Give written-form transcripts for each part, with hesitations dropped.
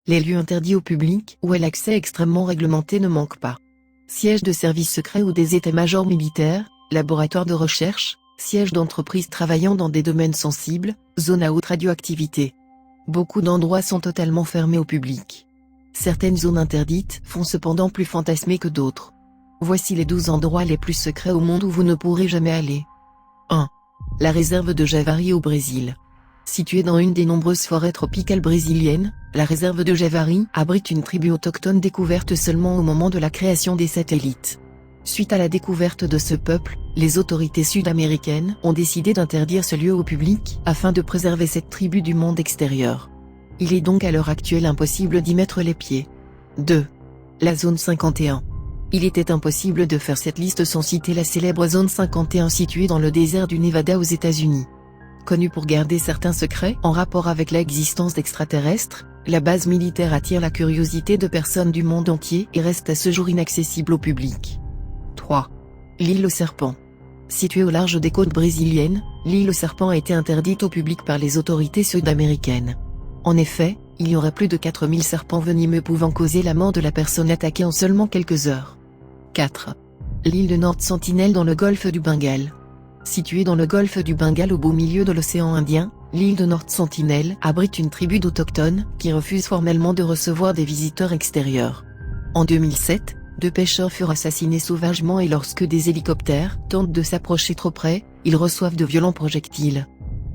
Les lieux interdits au public ou à l'accès extrêmement réglementé ne manquent pas. Sièges de services secrets ou des états-majors militaires, laboratoires de recherche, sièges d'entreprises travaillant dans des domaines sensibles, zones à haute radioactivité. Beaucoup d'endroits sont totalement fermés au public. Certaines zones interdites font cependant plus fantasmer que d'autres. Voici les 12 endroits les plus secrets au monde où vous ne pourrez jamais aller. 1. La réserve de Javari au Brésil. Située dans une des nombreuses forêts tropicales brésiliennes, la réserve de Javari abrite une tribu autochtone découverte seulement au moment de la création des satellites. Suite à la découverte de ce peuple, les autorités sud-américaines ont décidé d'interdire ce lieu au public afin de préserver cette tribu du monde extérieur. Il est donc à l'heure actuelle impossible d'y mettre les pieds. 2. La zone 51. Il était impossible de faire cette liste sans citer la célèbre zone 51 située dans le désert du Nevada aux États-Unis. Connue pour garder certains secrets en rapport avec l'existence d'extraterrestres, la base militaire attire la curiosité de personnes du monde entier et reste à ce jour inaccessible au public. 3. L'île aux serpents. Située au large des côtes brésiliennes, l'île aux serpents a été interdite au public par les autorités sud-américaines. En effet, il y aurait plus de 4000 serpents venimeux pouvant causer la mort de la personne attaquée en seulement quelques heures. 4. L'île de North Sentinel dans le golfe du Bengale. Située dans le golfe du Bengale au beau milieu de l'océan Indien, l'île de North Sentinel abrite une tribu d'autochtones qui refuse formellement de recevoir des visiteurs extérieurs. En 2007, 2 pêcheurs furent assassinés sauvagement et lorsque des hélicoptères tentent de s'approcher trop près, ils reçoivent de violents projectiles.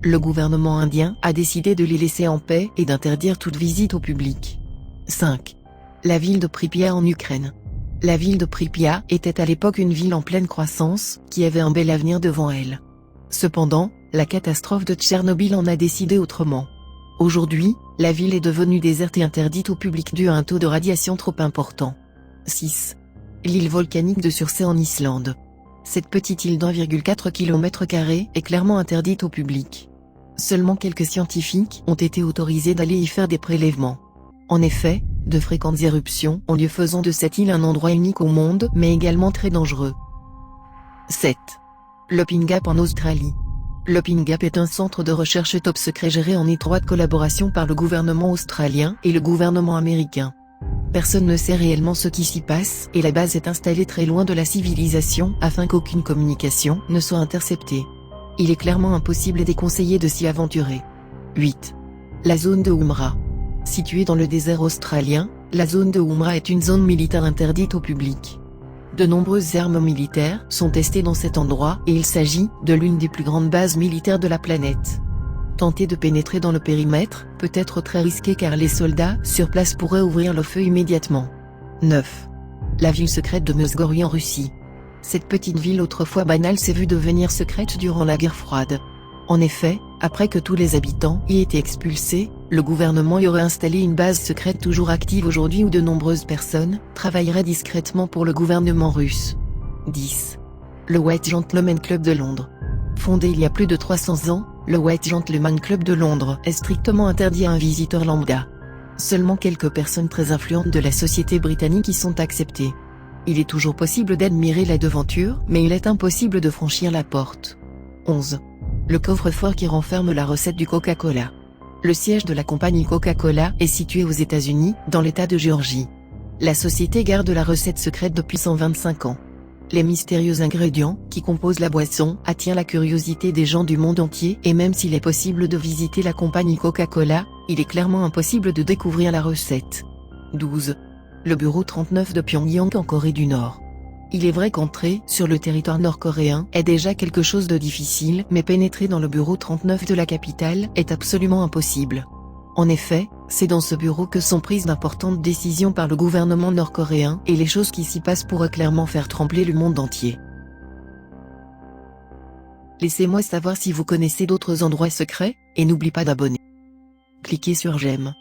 Le gouvernement indien a décidé de les laisser en paix et d'interdire toute visite au public. 5. La ville de Pripyat en Ukraine. La ville de Pripyat était à l'époque une ville en pleine croissance, qui avait un bel avenir devant elle. Cependant, la catastrophe de Tchernobyl en a décidé autrement. Aujourd'hui, la ville est devenue déserte et interdite au public dû à un taux de radiation trop important. 6. L'île volcanique de Surtsey en Islande. Cette petite île d'1,4 km² est clairement interdite au public. Seulement quelques scientifiques ont été autorisés d'aller y faire des prélèvements. En effet, de fréquentes éruptions ont lieu faisant de cette île un endroit unique au monde mais également très dangereux. 7. Lopin Gap en Australie. Lopin Gap est un centre de recherche top secret géré en étroite collaboration par le gouvernement australien et le gouvernement américain. Personne ne sait réellement ce qui s'y passe et la base est installée très loin de la civilisation afin qu'aucune communication ne soit interceptée. Il est clairement impossible et déconseillé de s'y aventurer. 8. La zone de Woomera. Située dans le désert australien, la zone de Woomera est une zone militaire interdite au public. De nombreuses armes militaires sont testées dans cet endroit et il s'agit de l'une des plus grandes bases militaires de la planète. Tenter de pénétrer dans le périmètre peut être très risqué car les soldats sur place pourraient ouvrir le feu immédiatement. 9. La ville secrète de Mezhgorie en Russie. Cette petite ville autrefois banale s'est vue devenir secrète durant la guerre froide. En effet, après que tous les habitants y aient été expulsés, le gouvernement y aurait installé une base secrète toujours active aujourd'hui où de nombreuses personnes travailleraient discrètement pour le gouvernement russe. 10. Le White Gentleman Club de Londres. Fondé il y a plus de 300 ans, le White Gentleman Club de Londres est strictement interdit à un visiteur lambda. Seulement quelques personnes très influentes de la société britannique y sont acceptées. Il est toujours possible d'admirer la devanture, mais il est impossible de franchir la porte. 11. Le coffre-fort qui renferme la recette du Coca-Cola. Le siège de la compagnie Coca-Cola est situé aux États-Unis, dans l'État de Géorgie. La société garde la recette secrète depuis 125 ans. Les mystérieux ingrédients qui composent la boisson attirent la curiosité des gens du monde entier et même s'il est possible de visiter la compagnie Coca-Cola, il est clairement impossible de découvrir la recette. 12. Le bureau 39 de Pyongyang en Corée du Nord. Il est vrai qu'entrer sur le territoire nord-coréen est déjà quelque chose de difficile, mais pénétrer dans le bureau 39 de la capitale est absolument impossible. En effet, c'est dans ce bureau que sont prises d'importantes décisions par le gouvernement nord-coréen et les choses qui s'y passent pourraient clairement faire trembler le monde entier. Laissez-moi savoir si vous connaissez d'autres endroits secrets, et n'oubliez pas d'abonner. Cliquez sur j'aime.